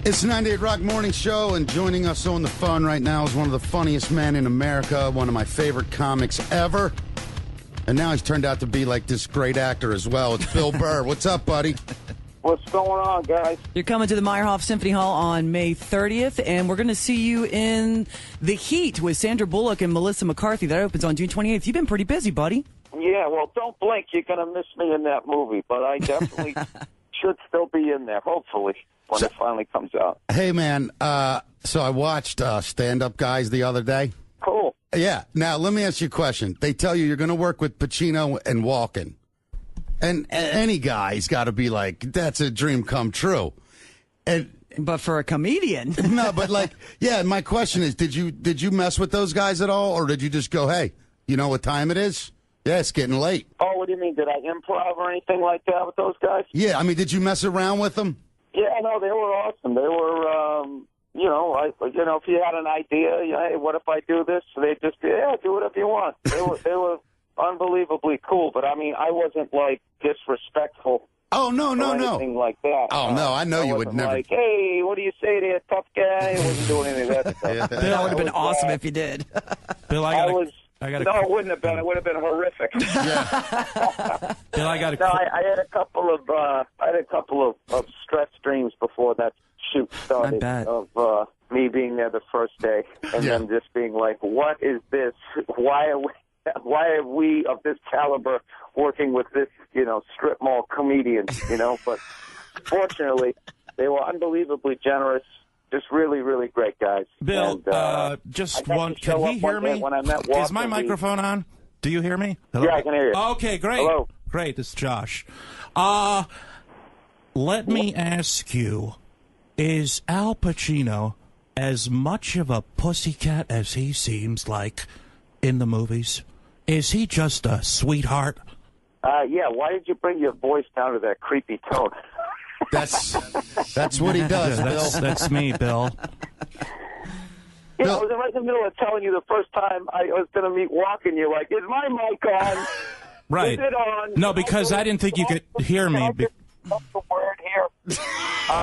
It's the 98 Rock Morning Show, and joining us on the phone right now is one of the funniest men in America, one of my favorite comics ever. And now he's turned out to be like this great actor as well. It's Bill Burr. What's up, buddy? What's going on, guys? You're coming to the Meyerhoff Symphony Hall on May 30th, and we're going to see you in The Heat with Sandra Bullock and Melissa McCarthy. That opens on June 28th. You've been pretty busy, buddy. Yeah, well, don't blink. You're going to miss me in that movie, but I definitely should still be in there, hopefully, when it finally comes out. Hey, man, so I watched Stand Up Guys the other day. Cool. Yeah. Now, let me ask you a question. They tell you you're going to work with Pacino and Walken. And any guy's got to be like, that's a dream come true. But for a comedian. No, but like, yeah, my question is, did you mess with those guys at all? Or did you just go, hey, you know what time it is? Yeah, it's getting late. Oh, what do you mean? Did I improv or anything like that with those guys? Yeah, I mean, did you mess around with them? Yeah, no, they were awesome. They were, if you had an idea, hey, what if I do this? So they'd just be, yeah, do whatever you want. They were unbelievably cool, but I mean, I wasn't like disrespectful. Oh, no. Anything like that. Oh, no, I know you would never. Like, hey, what do you say there, tough guy? I wasn't doing any of that stuff. Yeah. That would have been awesome if you did. Bill, No, it wouldn't have been. It would have been horrific. Yeah. Bill, I got I had a couple of stress dreams before that shoot started. bet. Of me being there the first day, and then just being like, "What is this? Why are we of this caliber working with this, strip mall comedian?" But fortunately, they were unbelievably generous. Just really, really great guys. Bill, just one. Can he hear me? When I met Walker, is my microphone on? Do you hear me? Hello? Yeah, I can hear you. Okay, great. Hello. Great, this is Josh. Let me ask you, is Al Pacino as much of a pussycat as he seems like in the movies? Is he just a sweetheart? Yeah, why did you bring your voice down to that creepy tone? That's what he does, Bill. That's me, Bill. I was right in the middle of telling you the first time I was going to meet Walken. You're like, is my mic on? Right. Is it on? No, because I didn't think you could hear me. What's the word here?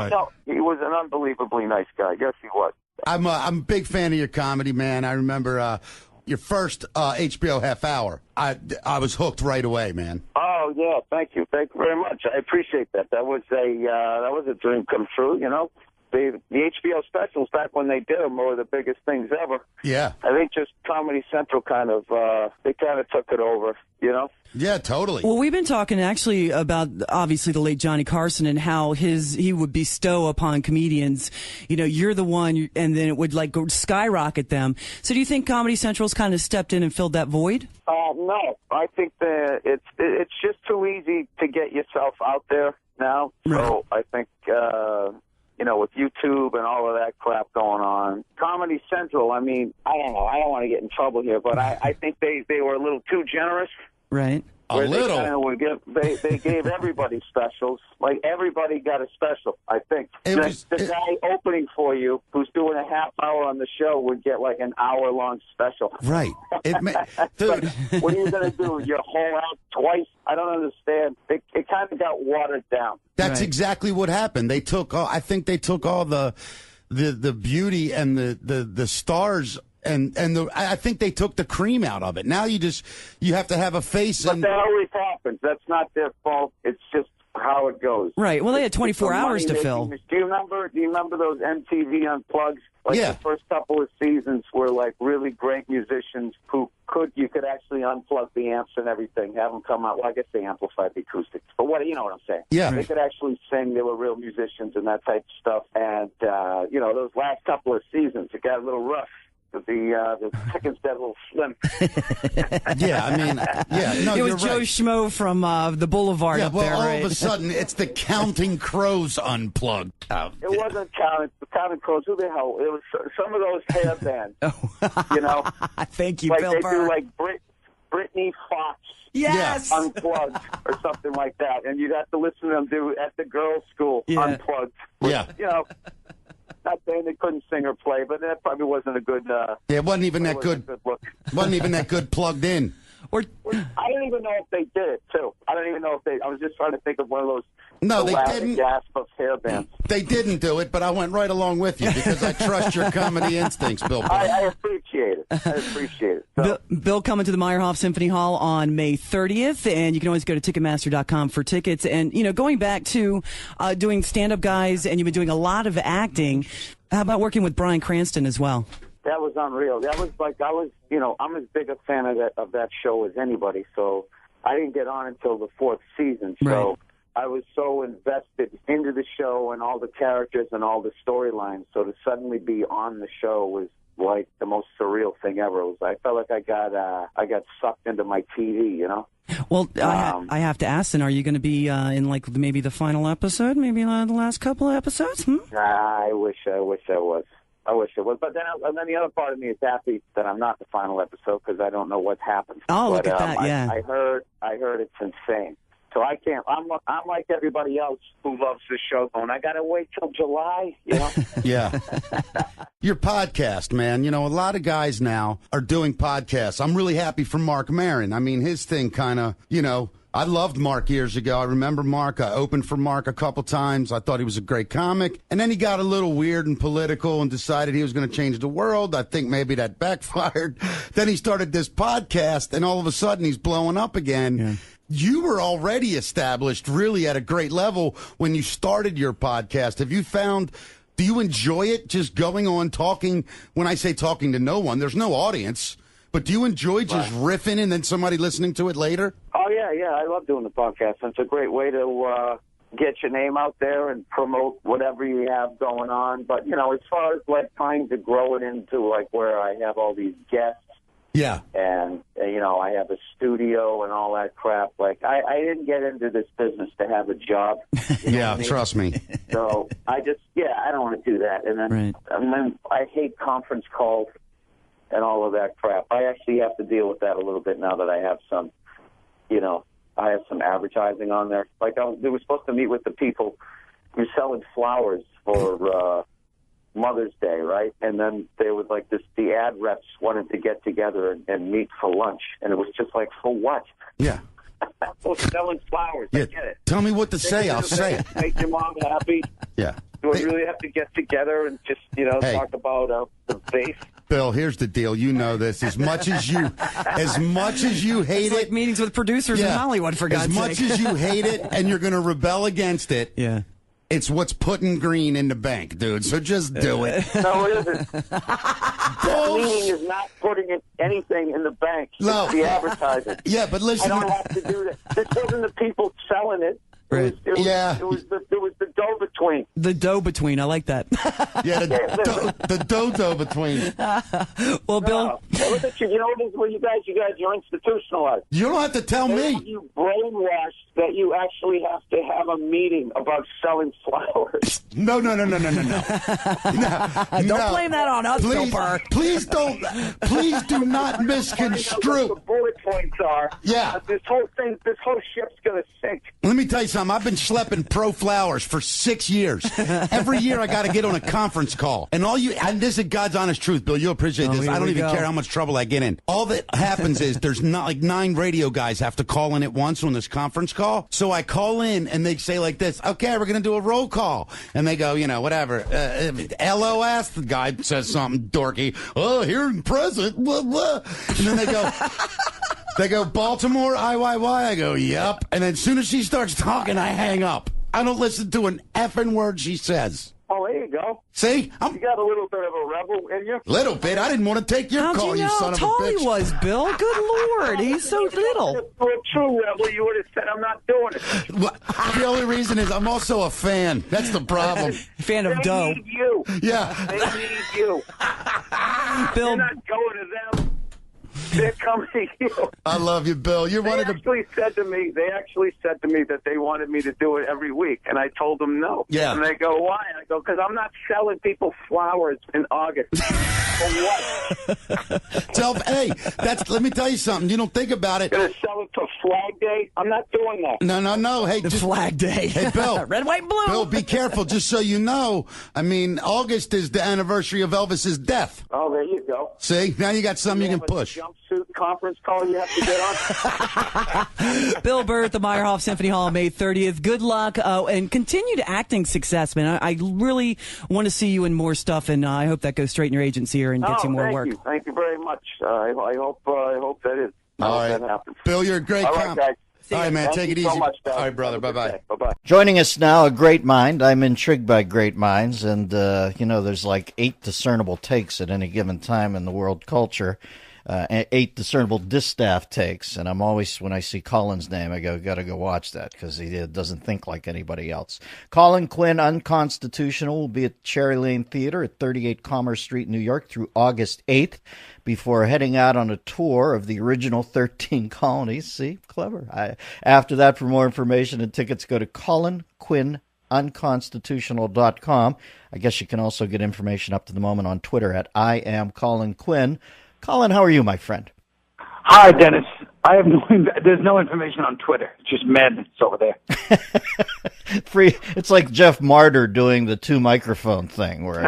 No, he was an unbelievably nice guy. Yes, he was. I'm a big fan of your comedy, man. I remember your first HBO half hour. I was hooked right away, man. Oh yeah, thank you very much. I appreciate that. That was a dream come true. The HBO specials back when they did them were the biggest things ever. Yeah, I think just Comedy Central they kind of took it over. Yeah, totally. Well, we've been talking actually about obviously the late Johnny Carson and how he would bestow upon comedians, you're the one, and then it would like go skyrocket them. So do you think Comedy Central's kind of stepped in and filled that void? No, I think that it's just too easy to get yourself out there now. Right. So I think with YouTube and all of that crap going on, Comedy Central. I mean, I don't know. I don't want to get in trouble here, but I think they were a little too generous. Right. A little. They gave everybody specials. Like, everybody got a special, I think. The guy opening for you, who's doing a half hour on the show, would get like an hour-long special. Right. Dude. What are you going to do? You haul out twice? I don't understand. It kind of got watered down. That's exactly what happened. I think they took all the beauty and the stars. I think they took the cream out of it. Now you have to have a face. But that always happens. That's not their fault. It's just how it goes. Right. Well, they had 24 hours to fill. Do you remember those MTV Unplugged? Yeah. The first couple of seasons were like really great musicians who you could actually unplug the amps and everything, have them come out. Well, I guess they amplified the acoustics, but you know what I'm saying? Yeah. They could actually sing. They were real musicians and that type of stuff. And those last couple of seasons, it got a little rough. The chickens got a little slim. Yeah, I mean, no, it was you're Joe right. Schmo from the Boulevard up there, all right? of a sudden, it's the Counting Crows unplugged. It wasn't Counting Crows. Who the hell? It was some of those hair bands. Thank you, like Bill they Burr. do like Britney Fox. Yes. Unplugged or something like that, and you'd have to listen to them do at the girls' school. Unplugged. Which, not saying they couldn't sing or play, but that probably wasn't a good. It wasn't even that good. Look. Wasn't even that good plugged in. Or I don't even know if they did it, too. I don't even know if they... I was just trying to think of one of those... No, they didn't. Gasp of hair bands. They didn't do it, but I went right along with you because I trust your comedy instincts, Bill Burr. I appreciate it. So. Bill coming to the Meyerhoff Symphony Hall on May 30th, and you can always go to Ticketmaster.com for tickets. And, going back to doing stand-up guys, and you've been doing a lot of acting, how about working with Bryan Cranston as well? That was unreal. That was I'm as big a fan of that show as anybody, so I didn't get on until the 4th season, so... Right. I was so invested into the show and all the characters and all the storylines. So to suddenly be on the show was like the most surreal thing ever. I felt like I got sucked into my TV, Well, I have to ask, then, are you going to be in like maybe the final episode, maybe the last couple of episodes? I wish I was. But then the other part of me is happy that I'm not the final episode because I don't know what's happened. Oh, look at that! Yeah, I heard it's insane. So I can't. I'm like everybody else who loves this show. Going, I gotta wait till July. Yeah. Your podcast, man. A lot of guys now are doing podcasts. I'm really happy for Mark Maron. I mean, his thing kind of, I loved Mark years ago. I remember Mark. I opened for Mark a couple times. I thought he was a great comic. And then he got a little weird and political and decided he was going to change the world. I think maybe that backfired. Then he started this podcast, and all of a sudden he's blowing up again. Yeah. You were already established really at a great level when you started your podcast. Have you found, do you enjoy it just going on talking? When I say talking to no one, there's no audience. But do you enjoy just riffing and then somebody listening to it later? Oh, yeah. I love doing the podcast. It's a great way to get your name out there and promote whatever you have going on. But, as far as, trying to grow it into, where I have all these guests. Yeah. And, I have a studio and all that crap. I didn't get into this business to have a job. Yeah, trust me. So I don't want to do that. And then I hate conference calls and all of that crap. I actually have to deal with that a little bit now that I have some, I have some advertising on there. They were supposed to meet with the people who were selling flowers for Mother's Day, right? And then they was the ad reps wanted to get together and meet for lunch. And it was just for what? Yeah. Well, selling flowers. Yeah. I get it. Tell me what to say. I'll say it. Make your mom happy. Yeah. Do I really have to get together and just, talk about the vase? Bill, here's the deal. You know this. As much as you hate it's it. Meetings with producers in Hollywood, for God's sake. As much as you hate it and you're going to rebel against it. Yeah. It's what's putting green in the bank, dude. So just do it. No, it isn't. That meaning is not putting anything in the bank. No. It's the advertising. Yeah, but listen. I don't have to do that. This wasn't the people selling it. Right. It was the go-between. The dough-between. I like that. Yeah, the dough-between. Well, Bill. Look at you. You know what it is? Well, you guys are institutionalized. You don't have to tell me. You brainwashed that you actually have to have a meeting about selling flowers. No. Don't blame that on us, Bill Burr. Please do not misconstrue. What the bullet points are. Yeah. This whole ship's going to sink. Let me tell you something. I've been schlepping Pro Flowers for 6 years. Every year I got to get on a conference call. And this is God's honest truth, Bill. You'll appreciate this. I don't even care how much trouble I get in. All that happens is there's not 9 radio guys have to call in at once on this conference call. So I call in and they say like this, okay, we're going to do a roll call. And they go, whatever. LOS, the guy says something dorky. Oh, here present, blah, blah. And then they go, Baltimore, IYY. I go, yep. And then as soon as she starts talking, I hang up. I don't listen to an effing word she says. Oh, there you go. See? You got a little bit of a rebel in you. Little bit. I didn't want to take your call, you son of a bitch. How tall he was, Bill? Good Lord. He's so little. If you were a true rebel, you would have said, I'm not doing it. Well, the only reason is I'm also a fan. That's the problem. Fan of dough. They need you. Yeah. They need you. Bill. You're not going to them. They're coming to you. I love you, Bill. You're one of the... They actually said to me that they wanted me to do it every week, and I told them no. Yeah. And they go, why? And I go, because I'm not selling people flowers in August. For what? Hey, let me tell you something. You don't think about it. Going to sell it to Flag Day? I'm not doing that. No. Hey, the Flag Day. Hey, Bill. Red, white, and blue. Bill, be careful. Just so you know, August is the anniversary of Elvis's death. Oh, there you go. See? Now you got something you can push. Jumpsuit conference call you have to get on? Bill Burr at the Meyerhoff Symphony Hall, May 30th. Good luck and continued acting success, man. I really want to see you in more stuff, and I hope that goes straight in your agency here and gets you more work. Thank you very much. I hope that is. All right. That happens. Bill, you're a great All right, guys. All right, man. Take it easy. So much, all right, brother. Bye-bye. Bye-bye. Joining us now, a great mind. I'm intrigued by great minds, and, there's like 8 discernible takes at any given time in the world culture, 8 discernible distaff takes, and I'm always, when I see Colin's name, I gotta go watch that, because he doesn't think like anybody else. Colin Quinn, Unconstitutional, will be at Cherry Lane Theater at 38 Commerce Street, New York, through August 8th. Before heading out on a tour of the original 13 colonies. See? Clever. After that, for more information and tickets, go to ColinQuinnUnconstitutional.com. I guess you can also get information up to the moment on Twitter at I am Colin Quinn. Colin, how are you, my friend? Hi, Dennis. There's no information on Twitter. It's just madness over there. Free. It's like Jeff Martyr doing the 2 microphone thing, where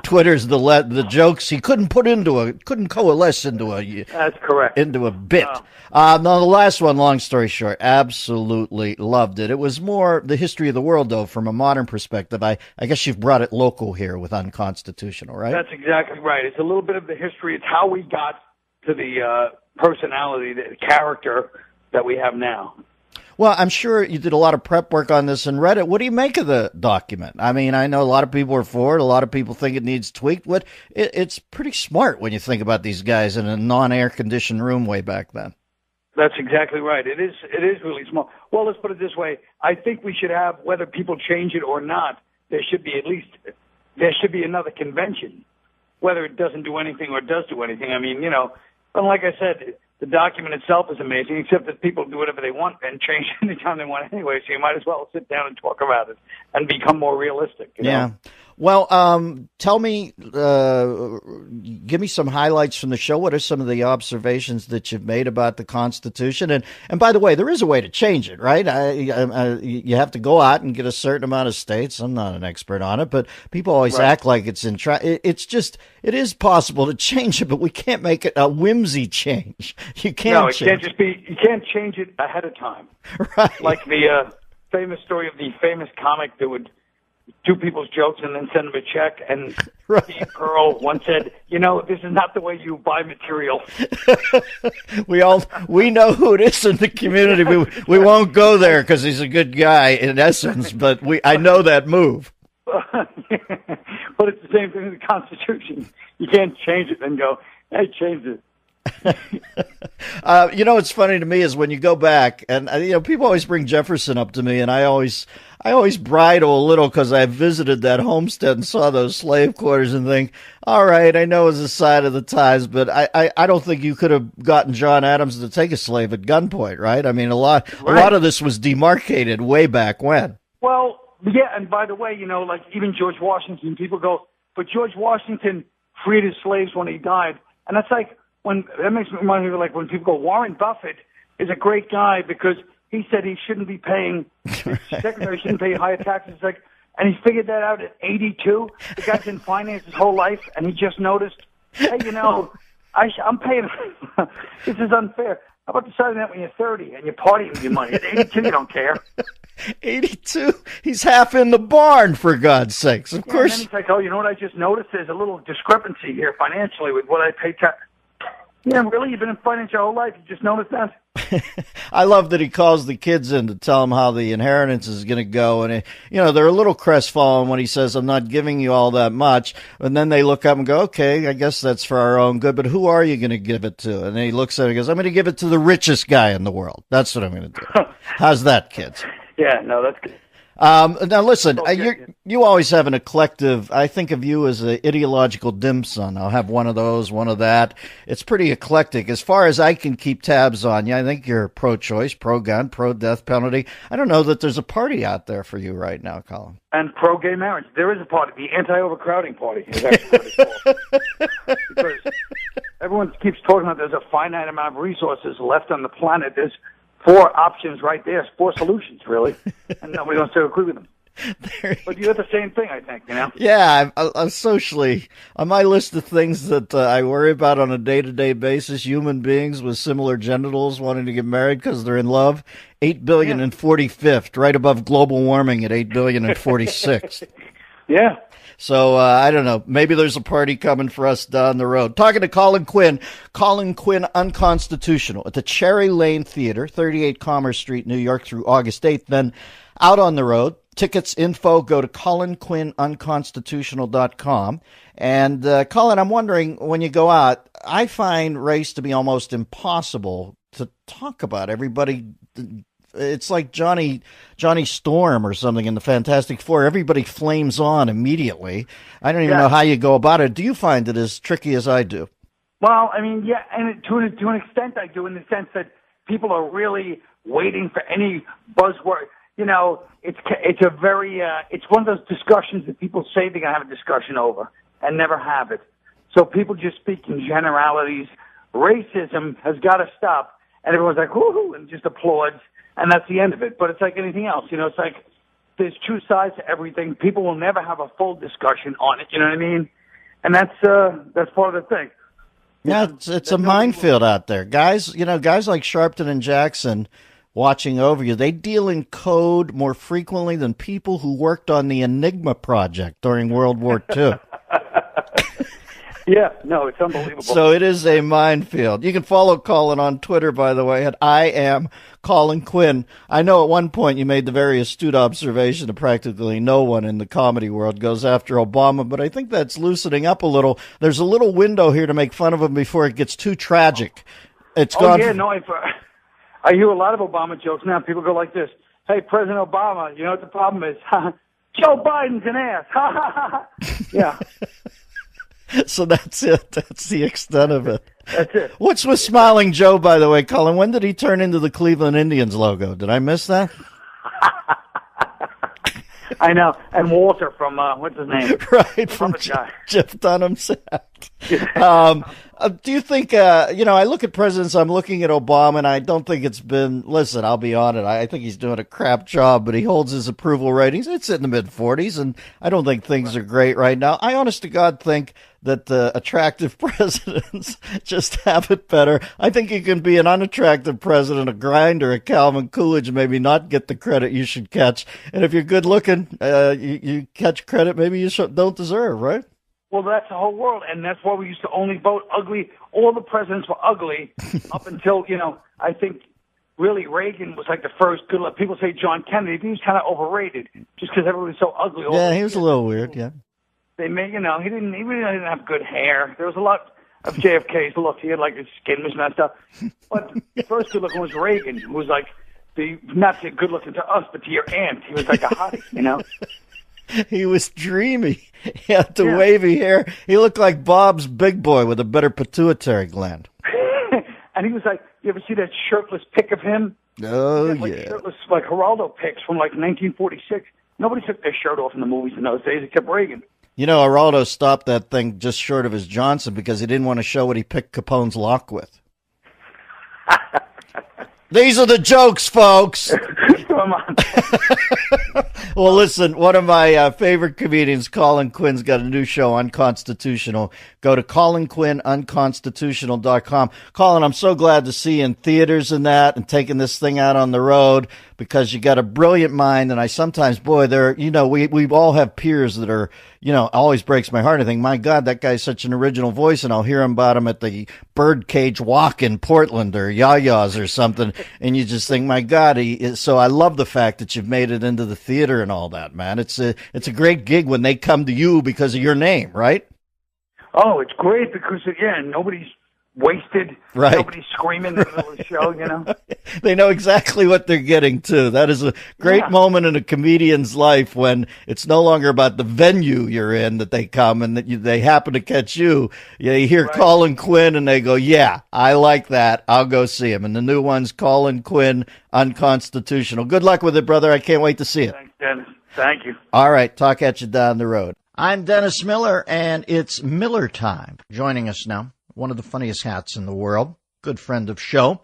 Twitter's the jokes he couldn't coalesce into a. That's correct. Into a bit. Now the last one, long story short, absolutely loved it. It was more the history of the world, though, from a modern perspective. I guess you've brought it local here with Unconstitutional, right? That's exactly right. It's a little bit of the history. It's how we got to the personality, the character that we have now. Well, I'm sure you did a lot of prep work on this and read it. What do you make of the document? I mean, I know a lot of people are for it. A lot of people think it needs tweaked. It's pretty smart when you think about these guys in a non-air conditioned room way back then. That's exactly right. It is really small. Well, let's put it this way. I think we should have, whether people change it or not, there should be another convention, whether it doesn't do anything or does do anything. I mean, and like I said, the document itself is amazing, except that people do whatever they want and change it anytime they want anyway, so you might as well sit down and talk about it and become more realistic. You know? Well, tell me, give me some highlights from the show. What are some of the observations that you've made about the Constitution? And by the way, there is a way to change it, right? You have to go out and get a certain amount of states. I'm not an expert on it, but people always act like it's it is possible to change it, but we can't make it a whimsy change. You can't you can't change it ahead of time. Right. Like the famous story of the famous comic that would do people's jokes and then send them a check. And Steve Pearl once said, this is not the way you buy material. We know who it is in the community. We won't go there because he's a good guy in essence, but I know that move. But it's the same thing with the Constitution. You can't change it and go, hey, change it. What's funny to me is when you go back, and people always bring Jefferson up to me, and I always bridle a little because I visited that homestead and saw those slave quarters and think, all right, I know it's a sign of the times, but I don't think you could have gotten John Adams to take a slave at gunpoint, right? I mean, a lot of this was demarcated way back when. Well, yeah, and by the way, like even George Washington, people go, but George Washington freed his slaves when he died, and that's like. That makes me remind me of like when people go, Warren Buffett is a great guy because he said he shouldn't be paying, his secretary shouldn't pay higher taxes. Like, and he figured that out at 82. The guy's been finance his whole life, and he just noticed, hey, I'm paying. This is unfair. How about deciding that when you're 30 and you're partying with your money? At 82, you don't care. 82? He's half in the barn, for God's sakes. Of course. And then he's like, oh, you know what I just noticed? There's a little discrepancy here financially with what I pay tax. Yeah, really? You've been in finance your whole life? You just noticed that? I love that he calls the kids in to tell them how the inheritance is going to go. And, they're a little crestfallen when he says, I'm not giving you all that much. And then they look up and go, okay, I guess that's for our own good. But who are you going to give it to? And then he looks at it and goes, I'm going to give it to the richest guy in the world. That's what I'm going to do. How's that, kids? Yeah, no, that's good. Now listen, you always have an eclectic. I think of you as an ideological dim sum. I'll have one of those, one of that. It's pretty eclectic. As far as I can keep tabs on you, I think you're pro-choice, pro-gun, pro-death penalty. I don't know that there's a party out there for you right now, Colin. And pro-gay marriage. There is a party. The anti-overcrowding party is actually what it's called. Because everyone keeps talking about there's a finite amount of resources left on the planet. There's 4 options right there, 4 solutions, really, and nobody wants to agree with them. But you have the same thing, I think, you know? Yeah, I'm socially, on my list of things that I worry about on a day-to-day basis, human beings with similar genitals wanting to get married because they're in love, 8 billion and 45th, right above global warming at 8 billion and 46th. Yeah. So, I don't know. Maybe there's a party coming for us down the road. Talking to Colin Quinn Unconstitutional at the Cherry Lane Theater, 38 Commerce Street, New York through August 8th. Then out on the road. Tickets info, go to colinquinnunconstitutional.com. And, Colin, I'm wondering, when you go out, I find race to be almost impossible to talk about. Everybody, it's like Johnny Storm or something in the Fantastic Four. Everybody flames on immediately. I don't even know how you go about it. Do you find it as tricky as I do? Well, I mean, yeah, and to an extent I do, in the sense that people are really waiting for any buzzword. You know, it's a very it's one of those discussions that people say they're gonna have a discussion over and never have it. So people just speak in generalities. Racism has got to stop, and everyone's like woohoo and just applauds, and that's the end of it. But it's like anything else, you know. It's like there's two sides to everything. People will never have a full discussion on it. You know what I mean? And that's part of the thing. Yeah, it's a minefield out there, guys. You know, guys like Sharpton and Jackson. Watching over you, they deal in code more frequently than people who worked on the Enigma project during World War II. Yeah, no, it's unbelievable. So it is a minefield. You can follow Colin on Twitter, by the way, at I am Colin Quinn. I know at one point you made the very astute observation that practically no one in the comedy world goes after Obama, but I think that's loosening up a little. There's a little window here to make fun of him before it gets too tragic. It's gone. Yeah, no, I hear a lot of Obama jokes now. People go like this: "Hey, President Obama, you know what the problem is? Joe Biden's an ass." Yeah. So that's it. That's the extent of it. That's it. What's with Smiling Joe, by the way, Colin? When did he turn into the Cleveland Indians logo? Did I miss that? I know. And Walter from what's his name? Right, from Jeff Dunham's act. Do you think, I look at presidents, I'm looking at Obama, and I don't think it's been, listen, I'll be on it. I think he's doing a crap job, but he holds his approval ratings. It's in the mid-40s, and I don't think things are great right now. I honest to God think that attractive presidents just have it better. I think you can be an unattractive president, a grinder, a Calvin Coolidge, and maybe not get the credit you should catch. And if you're good looking, you catch credit maybe you don't deserve, right? Well, that's the whole world, and that's why we used to only vote ugly. All the presidents were ugly up until, I think really Reagan was like the first good look. People say John Kennedy, he was kind of overrated just because everybody was so ugly. Yeah, he was a little weird, yeah. They made, he really didn't have good hair. There was a lot of JFK's look. He had like his skin was messed up. But the first good looking was Reagan, who was like not good looking to us, but to your aunt. He was like a hottie, He was dreamy. He had the wavy hair. He looked like Bob's big boy with a better pituitary gland. And he was like, you ever see that shirtless pic of him? Oh, Shirtless, like Geraldo pics from like 1946. Nobody took their shirt off in the movies in those days except Reagan. Geraldo stopped that thing just short of his Johnson because he didn't want to show what he picked Capone's lock with. These are the jokes, folks. Come on. Well, listen, one of my favorite comedians, Colin Quinn's got a new show, Unconstitutional. Go to colinquinnunconstitutional.com. Colin, I'm so glad to see you in theaters and that and taking this thing out on the road because you got a brilliant mind. And I sometimes, we all have peers that are, always breaks my heart. I think, my God, that guy's such an original voice, and I'll hear about him at the Birdcage Walk in Portland or Yaya's or something, and you just think, my God, he is. So I love the fact that you've made it into the theater and all that, man. It's a great gig when they come to you because of your name, right? Oh, it's great because, again, nobody's wasted. Right. Nobody's screaming in the middle of the show, They know exactly what they're getting to. That is a great moment in a comedian's life when it's no longer about the venue you're in that they come and that they happen to catch you. You hear Colin Quinn and they go, yeah, I like that. I'll go see him. And the new one's Colin Quinn Unconstitutional. Good luck with it, brother. I can't wait to see it. Thanks, Dennis. Thank you. All right. Talk at you down the road. I'm Dennis Miller, and it's Miller time. Joining us now, one of the funniest hats in the world, good friend of show.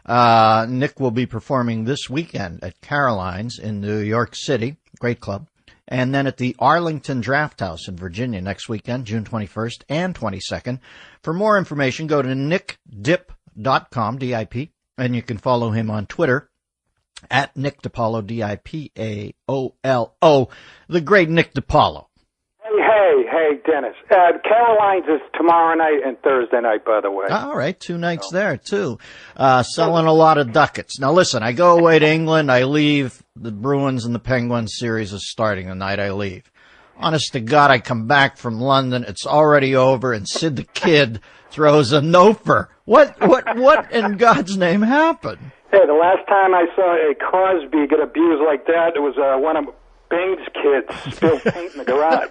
Nick will be performing this weekend at Caroline's in New York City. Great club. and then at the Arlington Draft House in Virginia next weekend, June 21st and 22nd. For more information, go to nickdip.com, D-I-P, and you can follow him on Twitter at Nick DiPaolo, D-I-P-A-O-L-O, the great Nick DiPaolo. Hey, Dennis. Caroline's is tomorrow night and Thursday night, by the way. All right, 2 nights there, too. Selling a lot of ducats. Now, listen, I go away to England. I leave. The Bruins and the Penguins series is starting the night I leave. Honest to God, I come back from London. It's already over, and Sid the Kid throws a nofer. What in God's name happened? Hey, the last time I saw a Crosby get abused like that, it was one of Bing's kids spilled paint in the garage.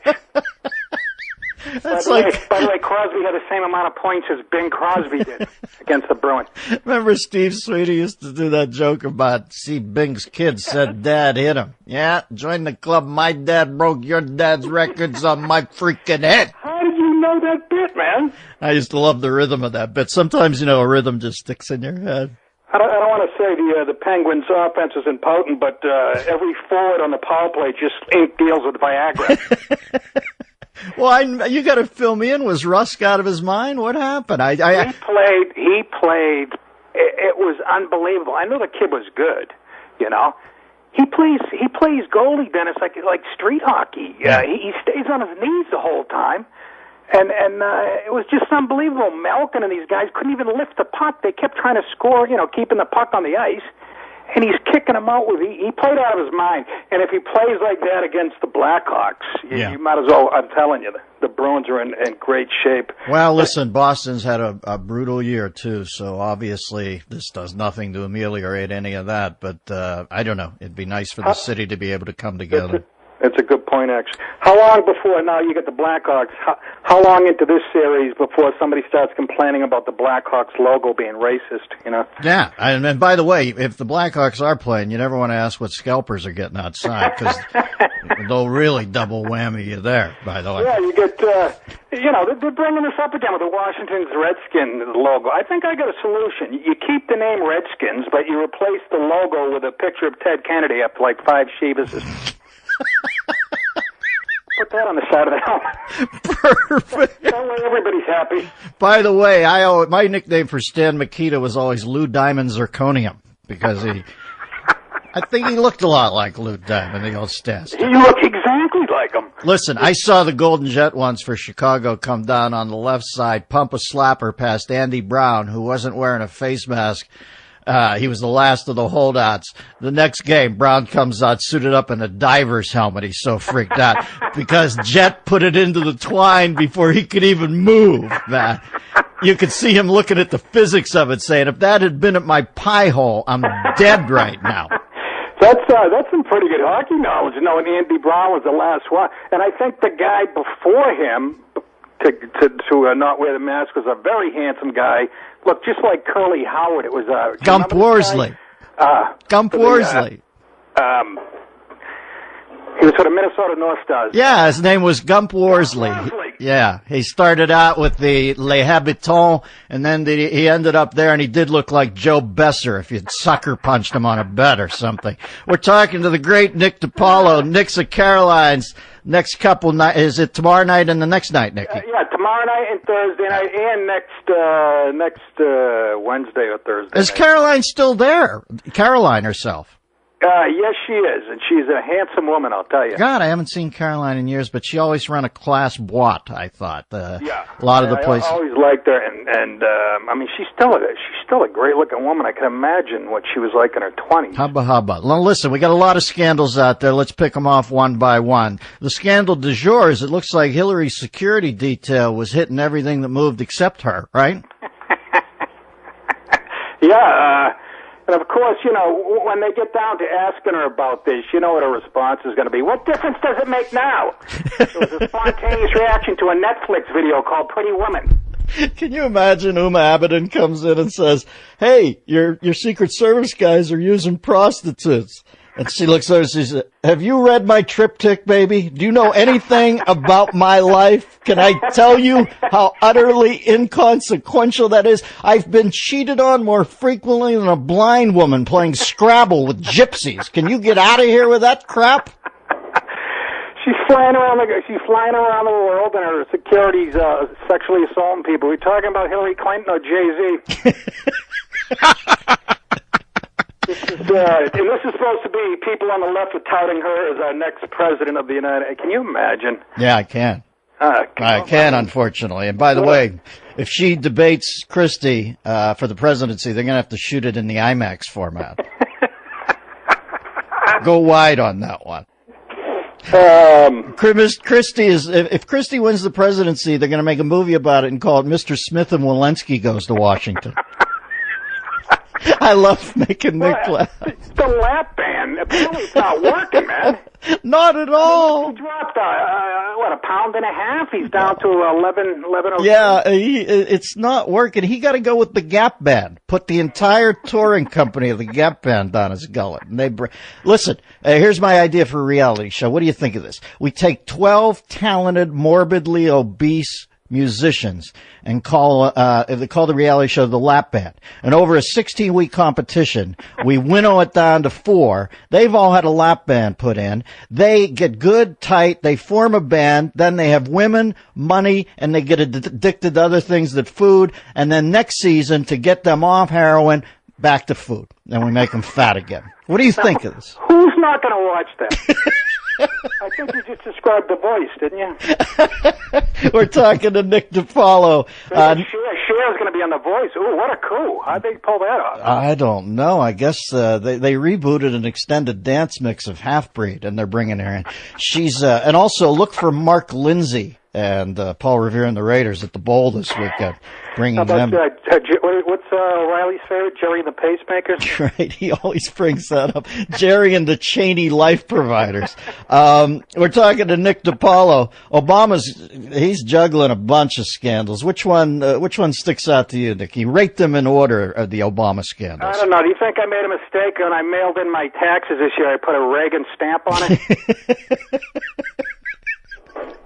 By the way, Crosby had the same amount of points as Bing Crosby did against the Bruins. Remember Steve Sweetie used to do that joke about, see, Bing's kid said Dad hit him. Yeah, join the club. My dad broke your dad's records on my freaking head. How did you know that bit, man? I used to love the rhythm of that bit. Sometimes, a rhythm just sticks in your head. I don't want to say the Penguins' offense is impotent, but every forward on the power play just ink deals with Viagra. Well, you got to fill me in. Was Rusk out of his mind? What happened? He played. It was unbelievable. I know the kid was good. He plays goalie, Dennis, like street hockey. Yeah. He stays on his knees the whole time. And it was just unbelievable. Malkin and these guys couldn't even lift the puck. They kept trying to score, keeping the puck on the ice. And he's kicking them out with, he played out of his mind. And if he plays like that against the Blackhawks, you might as well, I'm telling you, the Bruins are in great shape. Well, listen, Boston's had a brutal year, too, so obviously this does nothing to ameliorate any of that. But I don't know. It'd be nice for the city to be able to come together. It's a good point, actually. How long before, now you get the Blackhawks, how long into this series before somebody starts complaining about the Blackhawks logo being racist, Yeah, and by the way, if the Blackhawks are playing, you never want to ask what scalpers are getting outside, because they'll really double whammy you there, by the way. Yeah, you get, they're bringing this up again with the Washington's Redskins logo. I think I got a solution. You keep the name Redskins, but you replace the logo with a picture of Ted Kennedy after like 5 Shebases. Put that on the side of the helmet. Perfect. That way everybody's happy. By the way, my nickname for Stan Mikita was always Lou Diamond Zirconium, because I think he looked a lot like Lou Diamond, the old Stats. He looked exactly like him. Listen, I saw the Golden Jet once for Chicago come down on the left side, pump a slapper past Andy Brown, who wasn't wearing a face mask. He was the last of the holdouts. The next game, Brown comes out suited up in a diver's helmet. He's so freaked out because Jet put it into the twine before he could even move, man. You could see him looking at the physics of it, saying, if that had been at my pie hole, I'm dead right now. That's some pretty good hockey knowledge, knowing Andy Brown was the last one. And I think the guy before him, to not wear the mask, was a very handsome guy. Look, just like Curly Howard, it was Gump Worsley. Gump Worsley. He was for the Minnesota North Stars. Yeah, his name was Gump Worsley. Yeah, he started out with the Les Habitants, and then he ended up there, and he did look like Joe Besser if you'd sucker punched him on a bet or something. We're talking to the great Nick DiPaolo, Nick's at Caroline's. Next couple night, is it tomorrow night and the next night, Nicky? Yeah, tomorrow night and Thursday night, and next Wednesday or Thursday. Is Caroline still there? Caroline herself. Yes, she is, and she's a handsome woman, I'll tell you. God, I haven't seen Caroline in years, but she always ran a class boîte, I thought. Yeah. A lot of the places. I always liked her, and I mean, she's still a great-looking woman. I can imagine what she was like in her 20s. Hubba. Well, listen, we got a lot of scandals out there. Let's pick them off one by one. The scandal du jour is it looks like Hillary's security detail was hitting everything that moved except her, right? Yeah, and of course, when they get down to asking her about this, you know what her response is going to be. What difference does it make now? It was a spontaneous reaction to a Netflix video called Pretty Woman. Can you imagine Uma Abedin comes in and says, hey, your Secret Service guys are using prostitutes. And she looks over and she says, have you read my triptych, baby? Do you know anything about my life? Can I tell you how utterly inconsequential that is? I've been cheated on more frequently than a blind woman playing Scrabble with gypsies. Can you get out of here with that crap? She's flying around the world, and her security's sexually assaulting people. Are we talking about Hillary Clinton or Jay-Z? This is supposed to be people on the left are touting her as our next president of the United States. Can you imagine? Yeah, I can. I can, unfortunately. And by the way, if she debates Christie for the presidency, they're going to have to shoot it in the IMAX format. Go wide on that one. Christie if Christie wins the presidency, they're going to make a movie about it and call it Mr. Smith and Walensky Goes to Washington. I love making Nick laugh. The lap band, apparently it's not working, man. Not at all. He dropped, a pound and a half? He's down to 11 or Yeah, it's not working. He got to go with the Gap Band. Put the entire touring company of the Gap Band on his gullet. And listen, here's my idea for a reality show. What do you think of this? We take 12 talented, morbidly obese musicians and call the reality show the Lap Band. And over a 16-week competition, we winnow it down to 4. They've all had a lap band put in. They get good, tight, they form a band, then they have women, money, and they get addicted to other things than food. And then next season, to get them off heroin, back to food. And we make them fat again. What do you think of this? Who's not going to watch that? I think you just described The Voice, didn't you? We're talking to Nick DiPaolo. Cher's going to be on The Voice. Ooh, what a coup. How'd they pull that off? I don't know. I guess they rebooted an extended dance mix of Half-Breed, and they're bringing her in. She's and also look for Mark Lindsay and Paul Revere and the Raiders at the Bowl this weekend. Bringing them. What's Riley's favorite? Jerry and the Pacemakers? Right, he always brings that up. Jerry and the Cheney Life Providers. We're talking to Nick DiPaolo. He's juggling a bunch of scandals. Which one sticks out to you, Nick? You rate them in order of the Obama scandals. I don't know. Do you think I made a mistake when I mailed in my taxes this year? I put a Reagan stamp on it.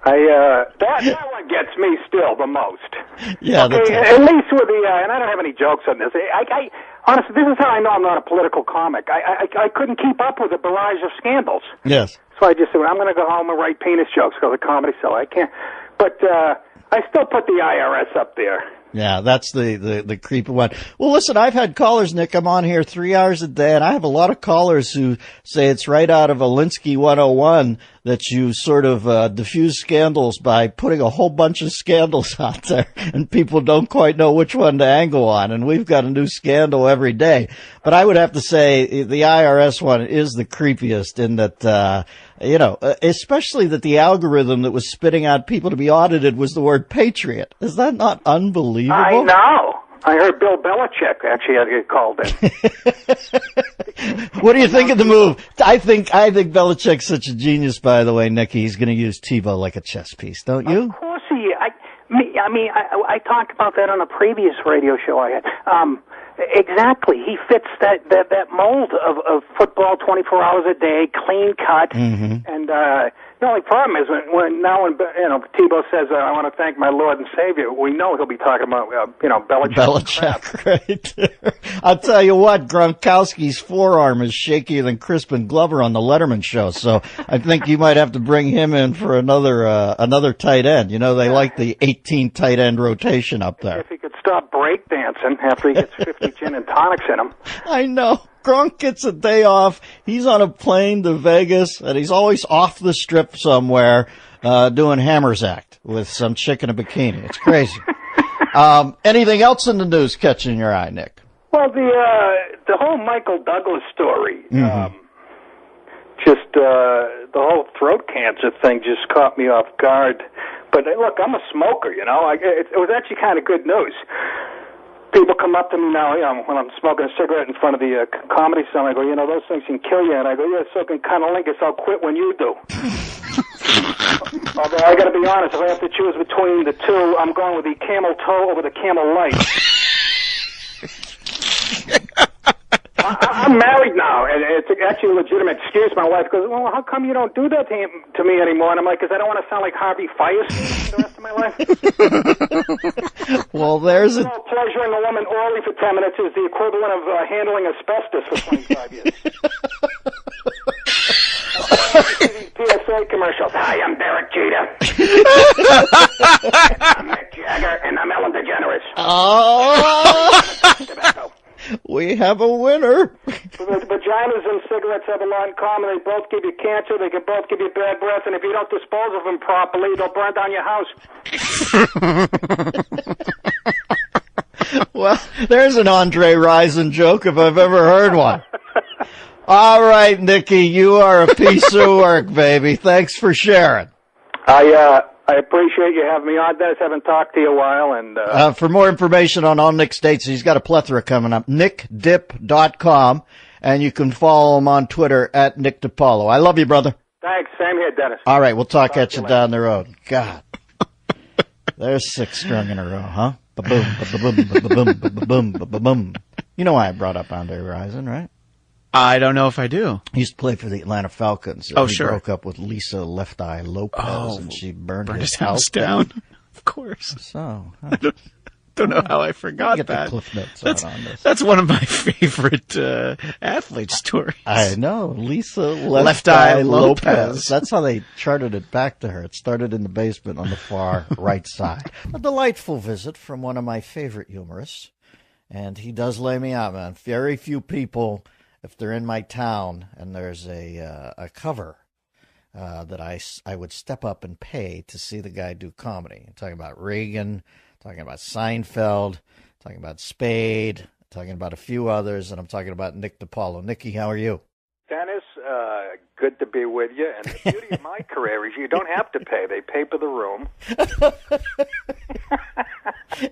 That one gets me still the most. Yeah, okay, at least with the and I don't have any jokes on this. I honestly, this is how I know I'm not a political comic. I couldn't keep up with the barrage of scandals. Yes. So I just said, I'm going to go home and write penis jokes because the comedy show. I can't. But I still put the IRS up there. Yeah, that's the creepy one. Well, listen, I've had callers, Nick. I'm on here 3 hours a day, and I have a lot of callers who say it's right out of Alinsky 101 that you sort of diffuse scandals by putting a whole bunch of scandals out there, and people don't quite know which one to angle on, and we've got a new scandal every day. But I would have to say the IRS one is the creepiest in that, especially that the algorithm that was spitting out people to be audited was the word patriot. Is that not unbelievable? I know. I heard Bill Belichick actually had to get called in. What do you think of the move? I think Belichick's such a genius, by the way, Nicky. He's going to use TiVo like a chess piece, don't you? Of course he is. I talked about that on a previous radio show I had. Exactly. He fits that mold of football 24 hours a day, clean cut. Mm-hmm. And the only problem is when Tebow says, I want to thank my Lord and Savior, we know he'll be talking about, Belichick right there. I'll tell you what, Gronkowski's forearm is shakier than Crispin Glover on the Letterman show, so I think you might have to bring him in for another tight end. You know, they like the 18 tight end rotation up there. If he could stop breakdancing after he gets 50 gin and tonics in him. I know. Gronk gets a day off. He's on a plane to Vegas, and he's always off the strip somewhere doing Hammer's Act with some chick in a bikini. It's crazy. Anything else in the news catching your eye, Nick? Well, the whole Michael Douglas story, mm-hmm. The whole throat cancer thing just caught me off guard. But look, I'm a smoker, you know. It was actually kind of good news. People come up to me now, when I'm smoking a cigarette in front of the comedy center. I go, those things can kill you. And I go, yeah, so can cunnilingus. I'll quit when you do. Although I got to be honest, if I have to choose between the two, I'm going with the camel toe over the camel light. I'm married now, and it's actually a legitimate excuse. My wife goes, well, how come you don't do that to me anymore? And I'm like, because I don't want to sound like Harvey Firestein the rest of my life. Well, there's pleasuring a woman orally for 10 minutes is the equivalent of handling asbestos for 25 years. PSA commercials. Hi, I'm Derek Jeter. I'm Mick Jagger, and I'm Ellen DeGeneres. Oh, Tobacco. we have a winner. Vaginas and cigarettes have a lot in common. They both give you cancer. They can both give you bad breath. And if you don't dispose of them properly, they'll burn down your house. Well, there's an Andre Rison joke if I've ever heard one. All right, Nicky, you are a piece of work, baby. Thanks for sharing. I appreciate you having me on, Dennis. Haven't talked to you a while. And for more information on all Nick's dates, he's got a plethora coming up. NickDip.com, and you can follow him on Twitter at Nick DiPaolo. I love you, brother. Thanks. Same here, Dennis. All right, we'll talk at you down the road. God. There's 6 strung in a row, huh? Ba-boom, ba-boom, ba-boom, ba-boom, ba-boom. You know why I brought up Andre Rison, right? I don't know if I do. He used to play for the Atlanta Falcons. Oh, he sure. broke up with Lisa Left Eye Lopez, and she burned his house down. Of course. So, I don't know how I forgot get that. The cliff notes out on this. That's one of my favorite athlete stories. I know. Lisa Left Eye Lopez. That's how they charted it back to her. It started in the basement on the far right side. A delightful visit from one of my favorite humorists. And he does lay me out, man. Very few people, if they're in my town and there's a cover that I would step up and pay to see the guy do comedy. I'm talking about Reagan, talking about Seinfeld, talking about Spade, talking about a few others, and I'm talking about Nick DiPaolo. Nicky, how are you? Dennis, good to be with you. And the beauty of my career is you don't have to pay. They paper the room.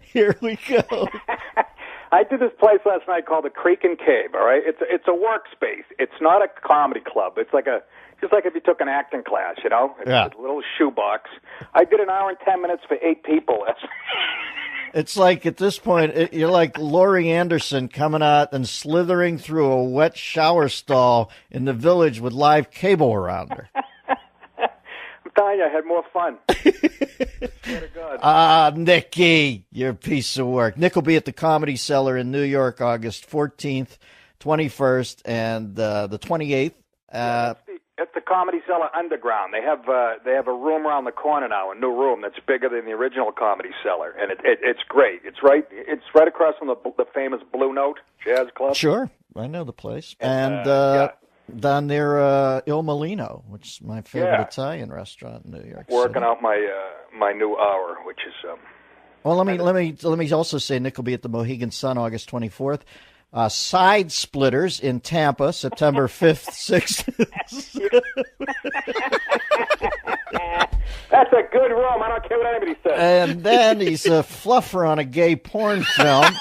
Here we go. I did this place last night called the Creek and Cave, all right? It's a workspace. It's not a comedy club. It's like just like if you took an acting class, you know? It's a little shoebox. I did an hour and 10 minutes for 8 people. It's like, at this point, you're like Laurie Anderson coming out and slithering through a wet shower stall in the village with live cable around her. I'm telling you, I had more fun. Swear to God. Nicky, you're a piece of work. Nick will be at the Comedy Cellar in New York, August 14th, 21st, and the 28th. It's the Comedy Cellar Underground. They have a room around the corner now, a new room that's bigger than the original Comedy Cellar, and it's great. It's right across from the famous Blue Note Jazz Club. Sure, I know the place, and down near Il Molino, which is my favorite Italian restaurant in New York City. Working out my new hour, which is well, let me also say Nick will be at the Mohegan Sun August 24th. Side Splitters in Tampa, September 5th, 6th. That's a good room. I don't care what anybody says. And then he's a fluffer on a gay porn film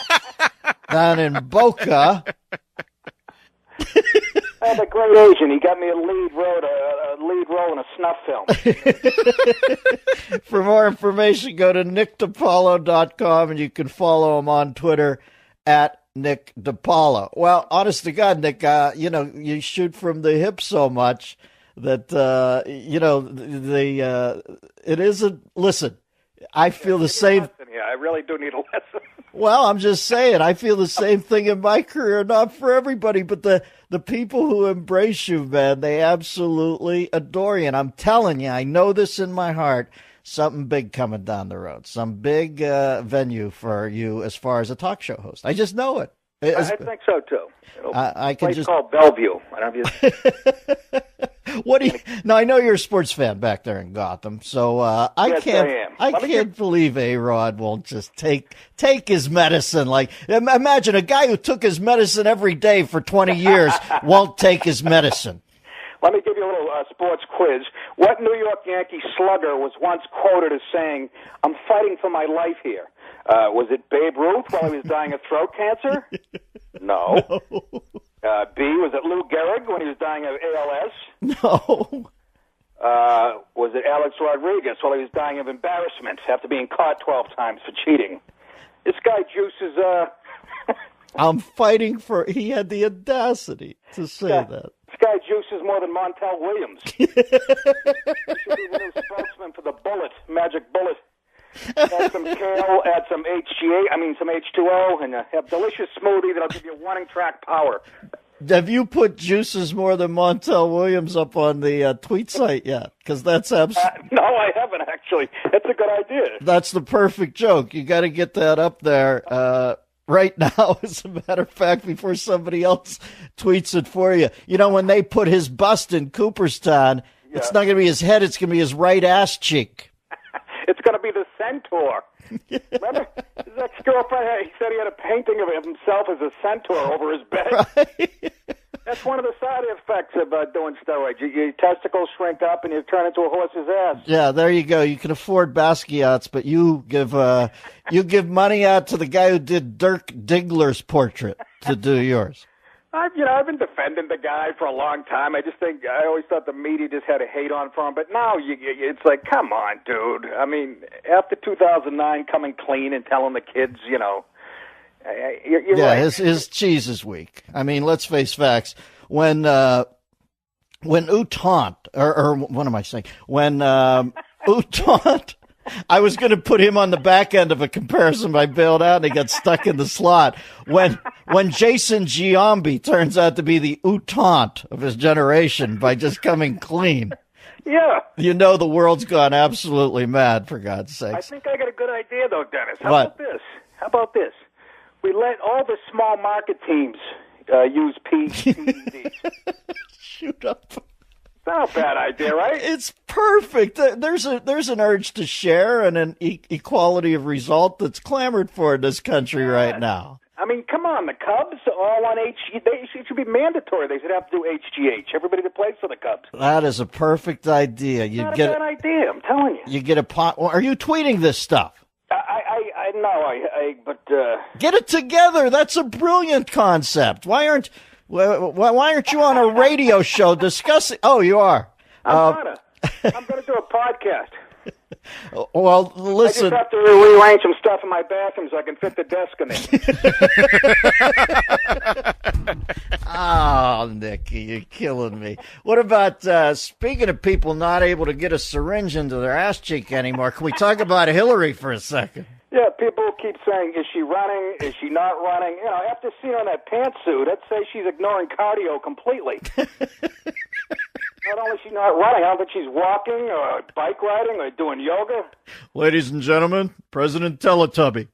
down in Boca. That's a great Asian. He got me a lead role in a snuff film. For more information, go to nickdipalo.com, and you can follow him on Twitter at Nick DiPaolo. Well, honest to God, Nick, you shoot from the hip so much that, it isn't, listen, I feel the same. Yeah, I really do need a lesson. Well, I'm just saying, I feel the same thing in my career, not for everybody, but the people who embrace you, man, they absolutely adore you. And I'm telling you, I know this in my heart. Something big coming down the road. Some big venue for you as far as a talk show host. I just know it. I think so, too. I can just called Bellevue. What do you? Now I know you're a sports fan back there in Gotham, so I can't believe A-Rod won't just take his medicine. Like, imagine a guy who took his medicine every day for 20 years won't take his medicine. Let me give you a little sports quiz. What New York Yankee slugger was once quoted as saying, "I'm fighting for my life here"? Was it Babe Ruth while he was dying of throat cancer? No. B, was it Lou Gehrig when he was dying of ALS? No. Was it Alex Rodriguez while he was dying of embarrassment after being caught 12 times for cheating? This guy juices... I'm fighting for... He had the audacity to say that. This guy juices more than Montel Williams. He should be the new spokesman for the Bullet, Magic Bullet. Add some kale, add some some H2O, and have delicious smoothie that'll give you warning track power. Have you put Juices More Than Montel Williams up on the tweet site yet? Because that's absolutely... No, I haven't, actually. That's a good idea. That's the perfect joke. You got to get that up there right now, as a matter of fact, before somebody else tweets it for you. You know, when they put his bust in Cooperstown, it's not going to be his head, it's going to be his right ass cheek. It's going to be the centaur. Remember? His ex-girlfriend, he said he had a painting of himself as a centaur over his bed. Right? That's one of the side effects of doing steroids. Your testicles shrink up and you turn into a horse's ass. Yeah, there you go. You can afford Basquiat's, but you give money out to the guy who did Dirk Diggler's portrait to do yours. I've been defending the guy for a long time. I always thought the media just had a hate on for him, but now it's like, come on, dude. I mean, after 2009, coming clean and telling the kids, you're right. his cheese is weak. I mean, let's face facts. When Outant, or what am I saying? When Outant, I was going to put him on the back end of a comparison, but I bailed out and he got stuck in the slot. When Jason Giambi turns out to be the Outant of his generation by just coming clean. Yeah. You know the world's gone absolutely mad, for God's sakes. I think I got a good idea, though, Dennis. How What? about this? We let all the small market teams use PEDs. Shoot up. Not a bad idea, right? It's perfect. There's an urge to share and an equality of result that's clamored for in this country right now. I mean, come on, the Cubs all on HGH. It should be mandatory. They should have to do HGH. Everybody that plays for the Cubs. That is a perfect idea. Not a bad idea, I'm telling you. You get a pot. Are you tweeting this stuff? But get it together. That's a brilliant concept. Why aren't you on a radio show discussing? Oh, you are. I'm going to do a podcast. Well, listen. I just have to rearrange some stuff in my bathroom so I can fit the desk in it. Oh, Nicky, you're killing me. What about, speaking of people not able to get a syringe into their ass cheek anymore, can we talk about Hillary for a second? Yeah, people keep saying, is she running? Is she not running? After seeing her in that pantsuit, I'd say she's ignoring cardio completely. Not only is she not running, I don't think she's walking or bike riding or doing yoga. Ladies and gentlemen, President Teletubby.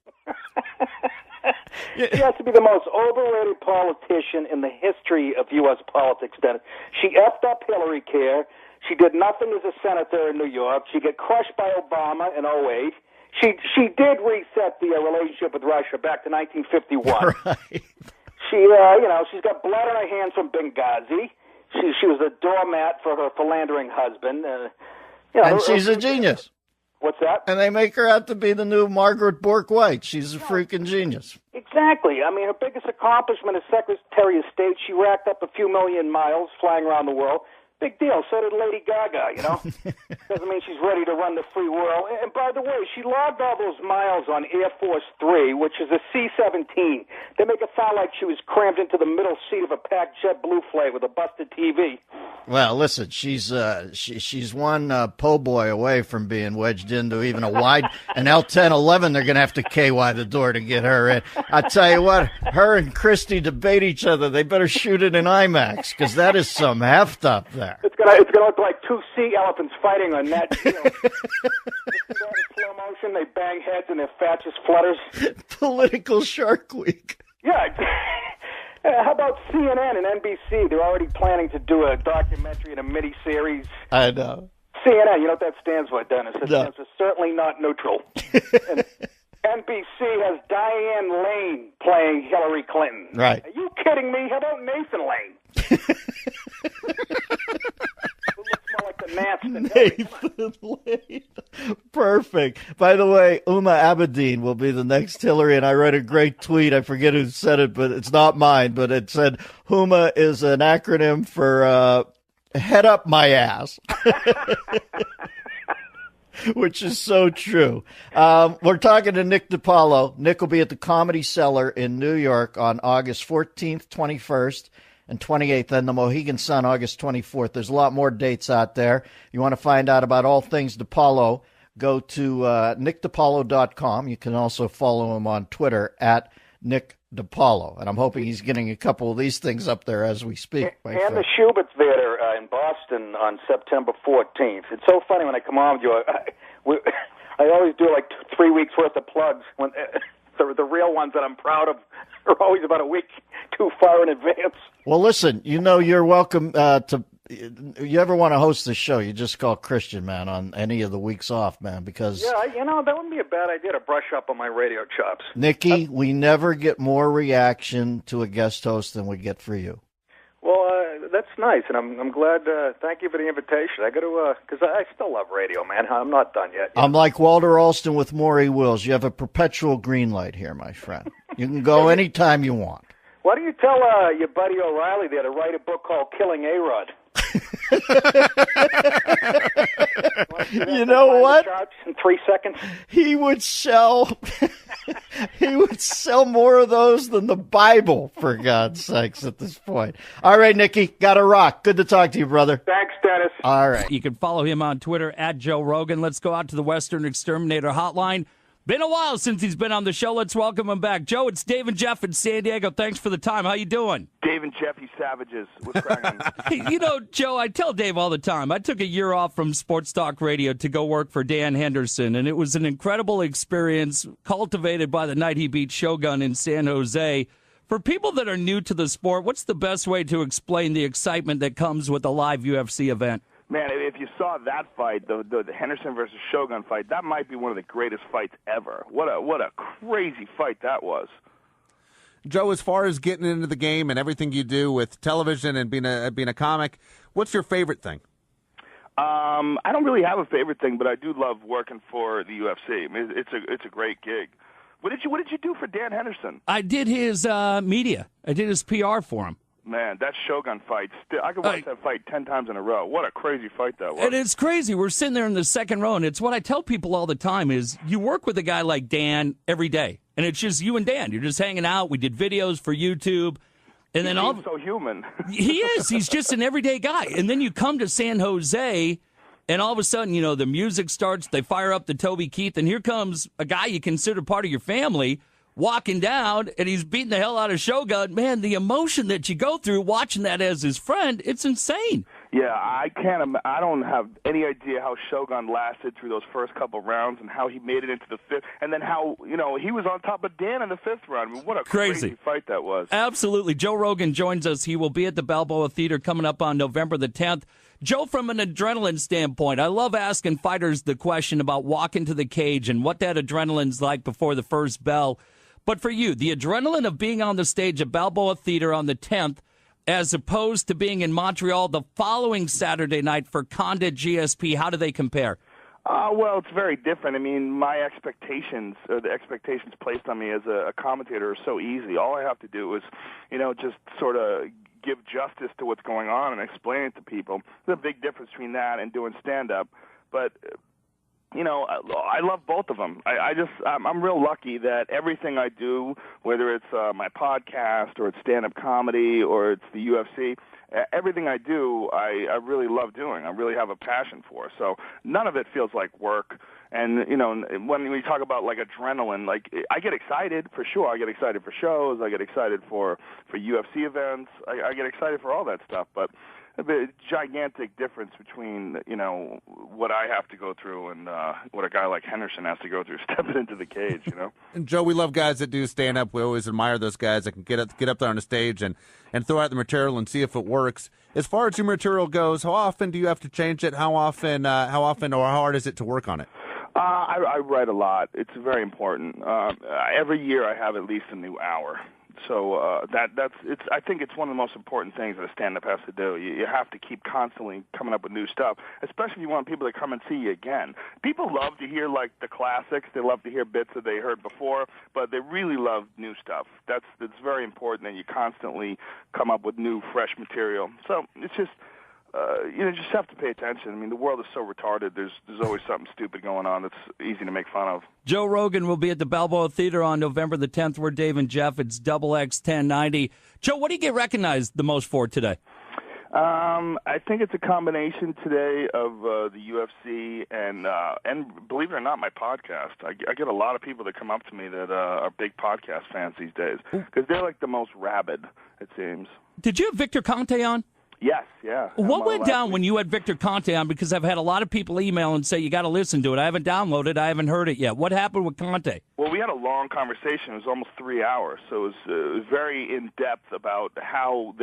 She has to be the most overrated politician in the history of U.S. politics, Dennis. She effed up Hillary Care. She did nothing as a senator in New York. She got crushed by Obama in 2008. She did reset the relationship with Russia back to 1951. Right. She's got blood on her hands from Benghazi. She was a doormat for her philandering husband. And she's a genius. What's that? And they make her out to be the new Margaret Bourke-White. She's a freaking genius. Exactly. I mean, her biggest accomplishment as Secretary of State, she racked up a few million miles flying around the world. Big deal. So did Lady Gaga, Doesn't mean she's ready to run the free world. And by the way, she logged all those miles on Air Force 3, which is a C-17. They make it sound like she was crammed into the middle seat of a packed JetBlue flight with a busted TV. Well, listen, she's one po' boy away from being wedged into even an L-10-11. They're going to have to KY the door to get her in. I tell you what, her and Christie debate each other. They better shoot it in IMAX because that is some heft up there. It's gonna look like two sea elephants fighting on that. You see that in slow motion? They bang heads and their fat just flutters. Political Shark Week. Yeah. How about CNN and NBC? They're already planning to do a documentary and a mini-series. I know. CNN, you know what that stands for, Dennis? It No. stands for certainly not neutral. And NBC has Diane Lane playing Hillary Clinton. Right. Are you kidding me? How about Nathan Lane? Who looks more like the Nats than Nathan Lane. Perfect. By the way, Uma Abedin will be the next Hillary, and I read a great tweet. I forget who said it, but it's not mine. But it said, Huma is an acronym for head up my ass. Which is so true. We're talking to Nick DiPaolo. Nick will be at the Comedy Cellar in New York on August 14th, 21st, and 28th, and the Mohegan Sun August 24th. There's a lot more dates out there. You want to find out about all things DiPaolo, go to nickdipalo.com. You can also follow him on Twitter at Nick DiPaolo. And I'm hoping he's getting a couple of these things up there as we speak. And the Schubert Theater in Boston on September 14th. It's so funny when I come on with you. I always do like 3 weeks worth of plugs. When the real ones that I'm proud of are always about a week too far in advance. Well, listen, you're welcome to. You ever want to host the show, you just call Christian, man, on any of the weeks off, man, because... Yeah, that wouldn't be a bad idea to brush up on my radio chops. Nikki, we never get more reaction to a guest host than we get for you. Well, that's nice, and I'm glad. Thank you for the invitation. I got to, because I still love radio, man. I'm not done yet. I'm like Walter Alston with Maury Wills. You have a perpetual green light here, my friend. You can go anytime you want. Why don't you tell your buddy O'Reilly there to write a book called Killing A-Rod? You know what? In 3 seconds, he would sell. He would sell more of those than the Bible, for God's sakes, at this point. All right, Nikki, gotta rock. Good to talk to you, brother. Thanks, Dennis. All right. You can follow him on Twitter at Joe Rogan. Let's go out to the Western Exterminator Hotline. Been a while since he's been on the show. Let's welcome him back. Joe, it's Dave and Jeff in San Diego. Thanks for the time. How you doing? Dave and Jeff, you savages. What's cracking? Hey, Joe, I tell Dave all the time, I took a year off from Sports Talk Radio to go work for Dan Henderson, and it was an incredible experience cultivated by the night he beat Shogun in San Jose. For people that are new to the sport, what's the best way to explain the excitement that comes with a live UFC event? Man, if you saw that fight, the Henderson versus Shogun fight, that might be one of the greatest fights ever. What a crazy fight that was. Joe, as far as getting into the game and everything you do with television and being a comic, what's your favorite thing? I don't really have a favorite thing, but I do love working for the UFC. I mean, it's a great gig. What did you do for Dan Henderson? I did his media. I did his PR for him. Man, that Shogun fight, I could watch that fight 10 times in a row. What a crazy fight that was. And it's crazy. We're sitting there in the second row, and it's what I tell people all the time is you work with a guy like Dan every day, and it's just you and Dan. You're just hanging out. We did videos for YouTube. And then He's so human. He is. He's just an everyday guy. And then you come to San Jose, and all of a sudden, the music starts. They fire up the Toby Keith, and here comes a guy you consider part of your family walking down, and he's beating the hell out of Shogun. Man, the emotion that you go through watching that as his friend, it's insane. Yeah, I don't have any idea how Shogun lasted through those first couple rounds and how he made it into the fifth, and then how, he was on top of Dan in the fifth round. I mean, what a crazy fight that was. Absolutely. Joe Rogan joins us. He will be at the Balboa Theater coming up on November the 10th. Joe, from an adrenaline standpoint, I love asking fighters the question about walking to the cage and what that adrenaline's like before the first bell. But for you, the adrenaline of being on the stage at Balboa Theater on the 10th, as opposed to being in Montreal the following Saturday night for Conda GSP, how do they compare? Well, it's very different. I mean, my expectations, or the expectations placed on me as a commentator are so easy. All I have to do is, just sort of give justice to what's going on and explain it to people. There's a big difference between that and doing stand-up. But I love both of them. I'm real lucky that everything I do, whether it's my podcast or it's stand-up comedy or it's the UFC, everything I do, I really love doing. I really have a passion for. So none of it feels like work. And, when we talk about, like, adrenaline, like, I get excited, for sure. I get excited for shows. I get excited for UFC events. I get excited for all that stuff. But a gigantic difference between, what I have to go through and what a guy like Henderson has to go through stepping into the cage, And Joe, we love guys that do stand-up. We always admire those guys that can get up there on the stage and throw out the material and see if it works. As far as your material goes, how often do you have to change it? How often or how hard is it to work on it? I write a lot. It's very important. Every year I have at least a new hour. So I think it's one of the most important things that a stand-up has to do. You have to keep constantly coming up with new stuff, especially if you want people to come and see you again. People love to hear, like, the classics. They love to hear bits that they heard before, but they really love new stuff. It's very important that you constantly come up with new, fresh material. So it's just... you just have to pay attention. I mean, the world is so retarded. There's always something stupid going on that's easy to make fun of. Joe Rogan will be at the Balboa Theater on November the 10th. We're Dave and Jeff. It's XX1090. Joe, what do you get recognized the most for today? I think it's a combination today of the UFC and believe it or not, my podcast. I get a lot of people that come up to me that are big podcast fans these days because they're like the most rabid, it seems. Did you have Victor Conte on? Yes, yeah. What went down when you had Victor Conte on? Because I've had a lot of people email and say, you got to listen to it. I haven't downloaded it. I haven't heard it yet. What happened with Conte? Well, we had a long conversation. It was almost 3 hours. So it was very in-depth about how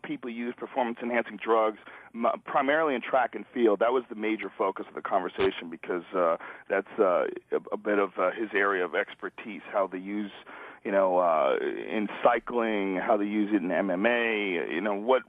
people use performance-enhancing drugs, primarily in track and field. That was the major focus of the conversation because that's a bit of his area of expertise, how they use in cycling, how they use it in MMA,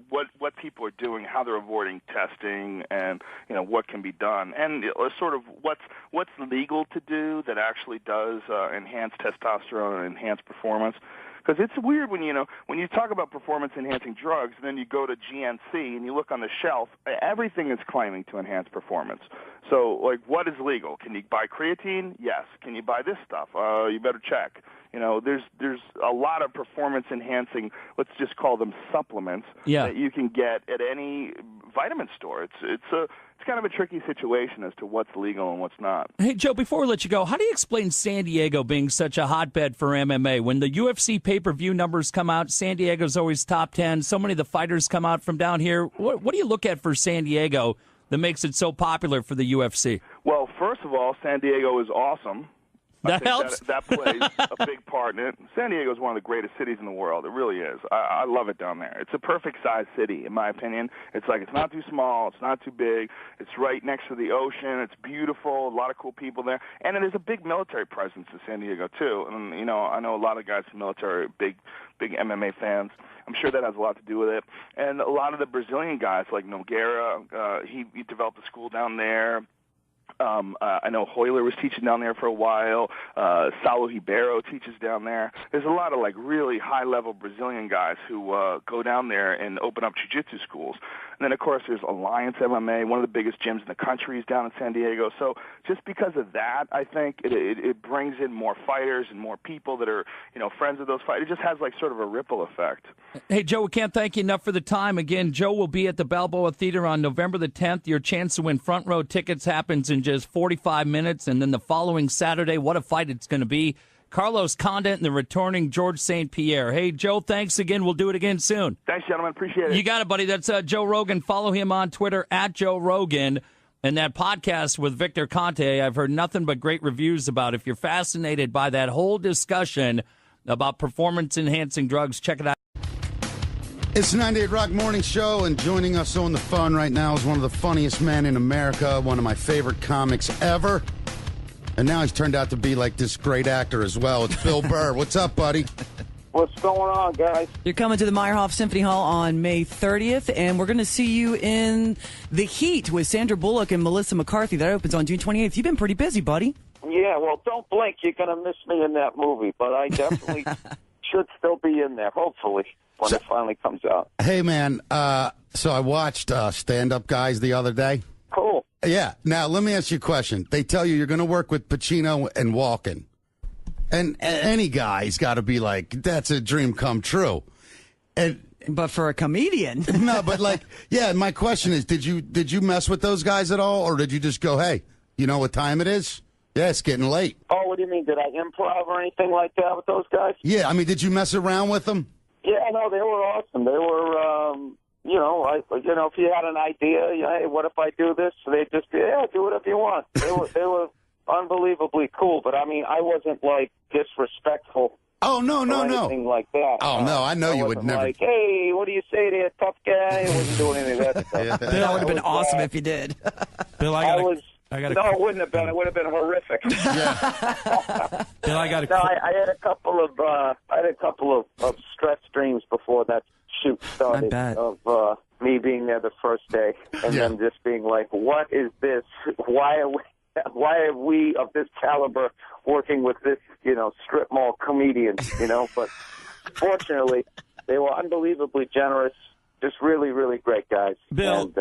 what people are doing, how they're avoiding testing, and, what can be done. And sort of what's legal to do that actually does enhance testosterone and enhance performance. Because it's weird when you talk about performance-enhancing drugs, and then you go to GNC and you look on the shelf, everything is claiming to enhance performance. So, like, what is legal? Can you buy creatine? Yes. Can you buy this stuff? You better check. There's a lot of performance-enhancing, let's just call them supplements, that you can get at any vitamin store. It's kind of a tricky situation as to what's legal and what's not. Hey, Joe, before we let you go, how do you explain San Diego being such a hotbed for MMA? When the UFC pay-per-view numbers come out, San Diego's always top 10. So many of the fighters come out from down here. What do you look at for San Diego that makes it so popular for the UFC? Well, first of all, San Diego is awesome. That helps. That plays a big part in it. San Diego is one of the greatest cities in the world. It really is. I love it down there. It's a perfect-sized city, in my opinion. It's not too small. It's not too big. It's right next to the ocean. It's beautiful. A lot of cool people there. And it is a big military presence in San Diego, too. And, I know a lot of guys in the military, big MMA fans. I'm sure that has a lot to do with it. And a lot of the Brazilian guys, like Nogueira, he developed a school down there. I know Hoyler was teaching down there for a while. Saulo Ribeiro teaches down there. There's a lot of really high-level Brazilian guys who go down there and open up jiu-jitsu schools. And then, of course, there's Alliance MMA, one of the biggest gyms in the country is down in San Diego. So just because of that, I think it brings in more fighters and more people that are, friends of those fighters. It just has sort of a ripple effect. Hey, Joe, we can't thank you enough for the time. Again, Joe will be at the Balboa Theater on November the 10th. Your chance to win front row tickets happens in just 45 minutes. And then the following Saturday, what a fight it's going to be. Carlos Condit and the returning George St. Pierre. Hey, Joe, thanks again. We'll do it again soon. Thanks, gentlemen. Appreciate it. You got it, buddy. That's Joe Rogan. Follow him on Twitter, @Joe Rogan. And that podcast with Victor Conte, I've heard nothing but great reviews about. If you're fascinated by that whole discussion about performance-enhancing drugs, check it out. It's the 98 Rock Morning Show, and joining us on the phone right now is one of the funniest men in America, one of my favorite comics ever. And now he's turned out to be this great actor as well. It's Bill Burr. What's up, buddy? What's going on, guys? You're coming to the Meyerhoff Symphony Hall on May 30th, and we're going to see you in The Heat with Sandra Bullock and Melissa McCarthy. That opens on June 28th. You've been pretty busy, buddy. Yeah, well, don't blink. You're going to miss me in that movie, but I definitely should still be in there, hopefully, when it finally comes out. Hey, man, so I watched Stand Up Guys the other day. Cool. Yeah. Now, let me ask you a question. They tell you you're going to work with Pacino and Walken. And any guy's got to be that's a dream come true. But for a comedian. No, but my question is, did you mess with those guys at all? Or did you just go, hey, you know what time it is? Yeah, it's getting late. Oh, what do you mean? Did I improv or anything like that with those guys? Yeah, I mean, did you mess around with them? Yeah, no, they were awesome. They were, if you had an idea, hey, what if I do this? So they'd just be, yeah, do whatever you want. They were unbelievably cool, but I mean, I wasn't disrespectful. Oh, no. Anything like that. Oh, no, I know you would never. Hey, what do you say there, tough guy? I wasn't doing any of that stuff. Yeah. That would have been awesome if you did. Bill, no, it wouldn't have been. It would have been horrific. Yeah. Bill, I had a couple of stress dreams before that shoot started of me being there the first day and then just being like, what is this? Why are we of this caliber working with this, strip mall comedian, But fortunately, they were unbelievably generous. Just really, really great guys. Bill,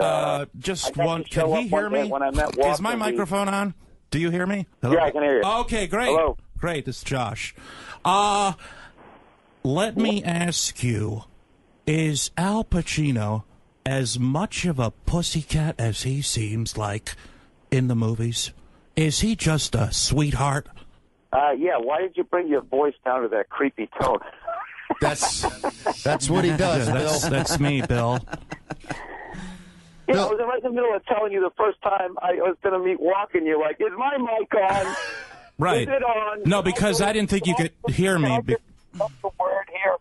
just one. Can he hear me? When I met Walker, is my microphone on? Do you hear me? Hello? Yeah, I can hear you. Okay, great. Hello. Great, this is Josh. Let me ask you, is Al Pacino as much of a pussycat as he seems like in the movies? Is he just a sweetheart? Yeah, why did you bring your voice down to that creepy tone? That's what he does, Bill. That's me, Bill. Yeah, I was right in the middle of telling you the first time I was going to meet Walken. You're like, is my mic on? Right. Is it on? No, because I didn't think you could hear me. What's the word here?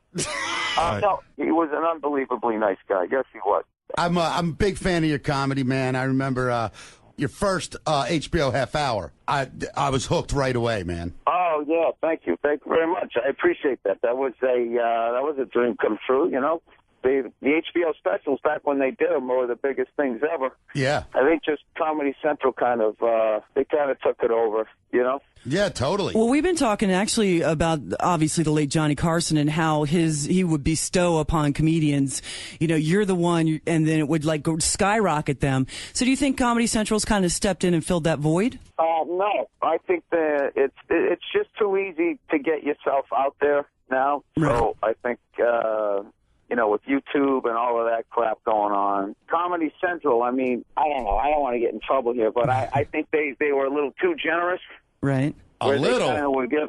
No, he was an unbelievably nice guy. Yes, he was. I'm a big fan of your comedy, man. I remember your first HBO half hour. I was hooked right away, man. Oh yeah, thank you very much. I appreciate that. That was a dream come true. You know, the HBO specials back when they did them were the biggest things ever. Yeah, I think just Comedy Central kind of took it over. You know. Yeah, totally. Well, we've been talking actually about obviously the late Johnny Carson and how he would bestow upon comedians, you're the one, and then it would like go skyrocket them. So do you think Comedy Central's kind of stepped in and filled that void? No, I think that it's just too easy to get yourself out there now. Right. So I think with YouTube and all of that crap going on, Comedy Central. I mean, I don't know. I don't want to get in trouble here, but I think they were a little too generous. Right. A little.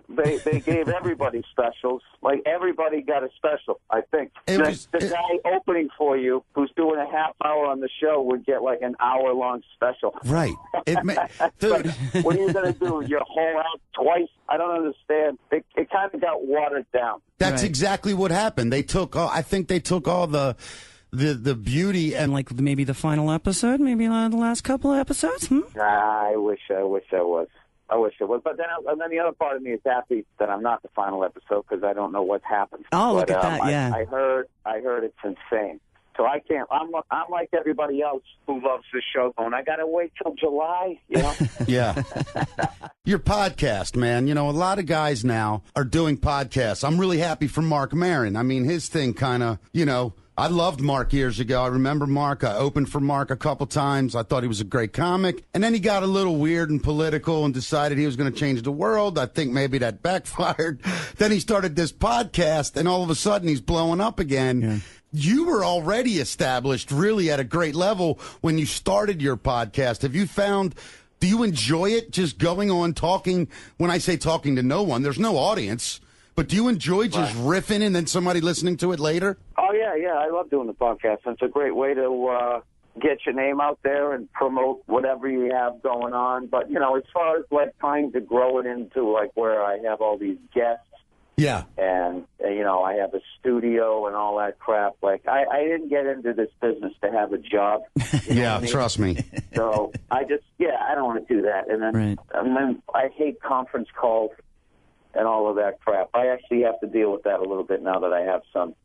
They gave everybody specials. Like, everybody got a special, I think. The guy opening for you, who's doing a half hour on the show, would get like an hour-long special. Right. Dude. What are you going to do? Your whole out twice? I don't understand. It kind of got watered down. That's exactly what happened. I think they took all the beauty and like maybe the final episode, maybe the last couple of episodes. I wish I was. I wish it was. But then the other part of me is happy that I'm not the final episode because I don't know what's happened. Oh, look at that, yeah. I heard it's insane. So I can't. I'm like everybody else who loves this show going, I got to wait till July, Yeah. Your podcast, man. A lot of guys now are doing podcasts. I'm really happy for Mark Maron. I mean, his thing kind of, I loved Mark years ago. I remember Mark. I opened for Mark a couple times. I thought he was a great comic. And then he got a little weird and political and decided he was going to change the world. I think maybe that backfired. Then he started this podcast, and all of a sudden he's blowing up again. Yeah. You were already established really at a great level when you started your podcast. Do you enjoy it, just going on talking? When I say talking to no one, there's no audience. But do you enjoy just riffing and then somebody listening to it later? Oh, yeah. I love doing the podcast. It's a great way to get your name out there and promote whatever you have going on. But, as far as, like, trying to grow it into, like, where I have all these guests. Yeah. And I have a studio and all that crap. Like, I didn't get into this business to have a job. Yeah, trust me. So I don't want to do that. And then I hate conference calls and all of that crap. I actually have to deal with that a little bit now that I have some,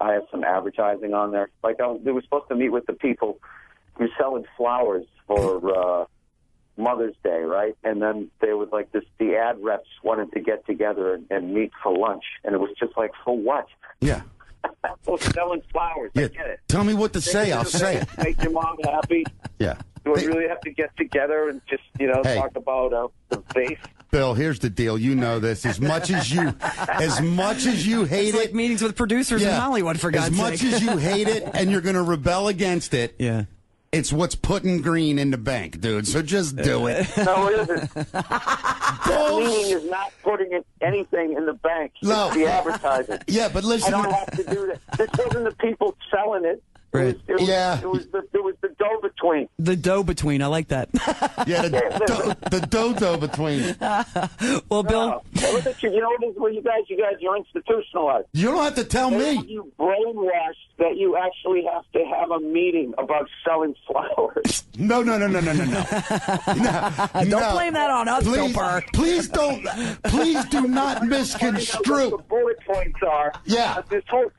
I have some advertising on there. Like, they were supposed to meet with the people who's selling flowers for Mother's Day, right? And then they would the ad reps wanted to get together and meet for lunch. And it was just like, for what? Yeah. Well, selling flowers. Yeah. I get it. Tell me what to say. I'll say it. Make your mom happy. Yeah. Do we really have to get together and just, talk about the vase? Bill, here's the deal. You know this. As much as you hate it's like meetings with producers in Hollywood, for God's sake. As much as you hate it and you're going to rebel against it, yeah. It's what's putting green in the bank, dude. So just do it. No, it isn't. That meeting is not putting anything in the bank. No. It's the advertising. Yeah, but listen. I don't have to do that. This wasn't the people selling it. Right. It was the go-between. The dough-between. I like that. Yeah, the dough-between. Well, Bill. Look at you. You know what it is? Well, you guys, you're institutionalized. You don't have to tell me. You brainwashed that you actually have to have a meeting about selling flowers. No. Don't blame that on us, Bill Burr. Please do not misconstrue. What the bullet points are. Yeah. This whole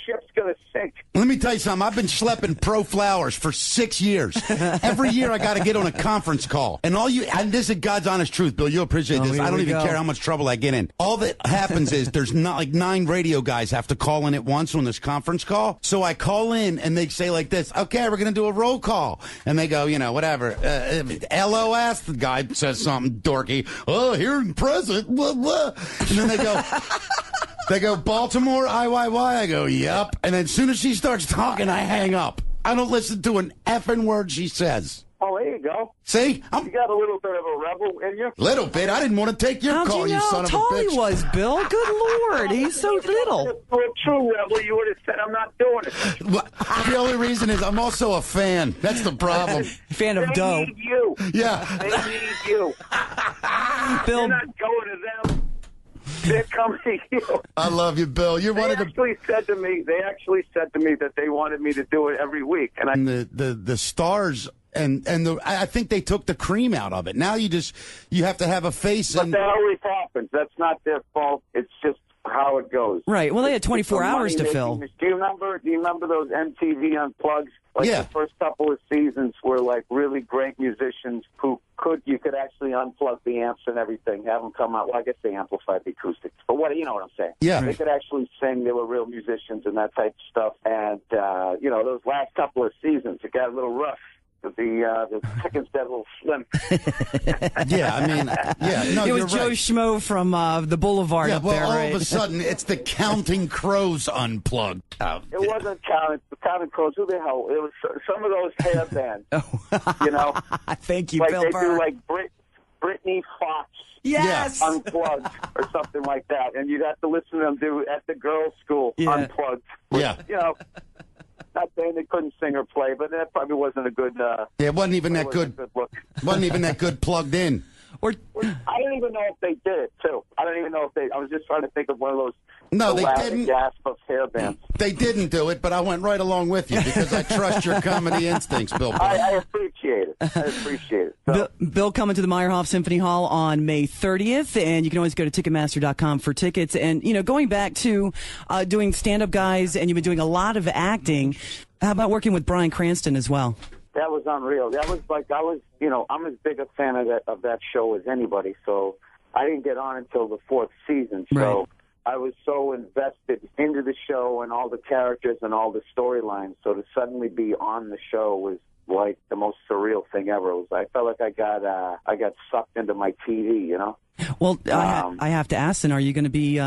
ship's going to sink. Let me tell you something. I've been schlepping Pro Flowers for 6 years. Every year I got to get on a conference call. And this is God's honest truth, Bill. You'll appreciate this. I don't even care how much trouble I get in. All that happens is there's not like 9 radio guys have to call in at once on this conference call. So I call in and they say like this, okay, we're going to do a roll call. And they go, whatever. LOS, the guy says something dorky. Oh, here in present, blah, blah. And then they go, They go, Baltimore, IYY. I go, yep. And then as soon as she starts talking, I hang up. I don't listen to an effing word she says. Oh, there you go. See? You got a little bit of a rebel in you. Little bit. I didn't want to take your How'd call, you know son how tall of a bitch. he was, Bill? Good Lord, he's so little. If you were a true rebel, you would have said, I'm not doing it. Well, the only reason is I'm also a fan. That's the problem. Fan of dough. They need you. Yeah. They need you. Bill, You're not going to them. They're coming to you. I love you, Bill. You're one of the... They actually said to me that they wanted me to do it every week. And the stars... I think they took the cream out of it. Now you have to have a face. But that always happens. That's not their fault. It's just how it goes. right. Well, they had 24 hours to fill. Do you remember those MTV Unplugs? Like Yeah. the first couple of seasons were like really great musicians who you could actually unplug the amps and everything, have them come out. Well, I guess they amplified the acoustics, but you know what I'm saying? Yeah. They could actually sing. They were real musicians and that type of stuff. And those last couple of seasons, it got a little rough. The chickens got a little slim. Yeah, I mean, yeah. No, it was you're Joe right. Schmo from the Boulevard Yeah, up well, there, all right? of a sudden, it's the Counting Crows unplugged. It wasn't Counting Crows. Who the hell? It was some of those hair bands. You know? Thank you, like Bill they Burr. do like Britney Fox. Yes. Unplugged or something like that. And you'd have to listen to them do at the girls' school, Unplugged. Yeah. Not saying they couldn't sing or play, but that probably wasn't a good. It wasn't even that good. Look. Wasn't even that good plugged in. Or I don't even know if they did it too. I don't even know if they. I was just trying to think of one of those. No, they didn't. Gasp of hair bands. They didn't do it, but I went right along with you because I trust your comedy instincts, Bill Burr. I appreciate it. So, Bill coming to the Meyerhoff Symphony Hall on May 30th, and you can always go to Ticketmaster.com for tickets. And, going back to doing stand-up guys, and you've been doing a lot of acting, how about working with Bryan Cranston as well? that was unreal. That was like I'm as big a fan of that show as anybody. So I didn't get on until the fourth season. So. Right. I was so invested into the show and all the characters and all the storylines. So to suddenly be on the show was like the most surreal thing ever. I felt like I got sucked into my TV, Well, I have to ask, then, are you going to be in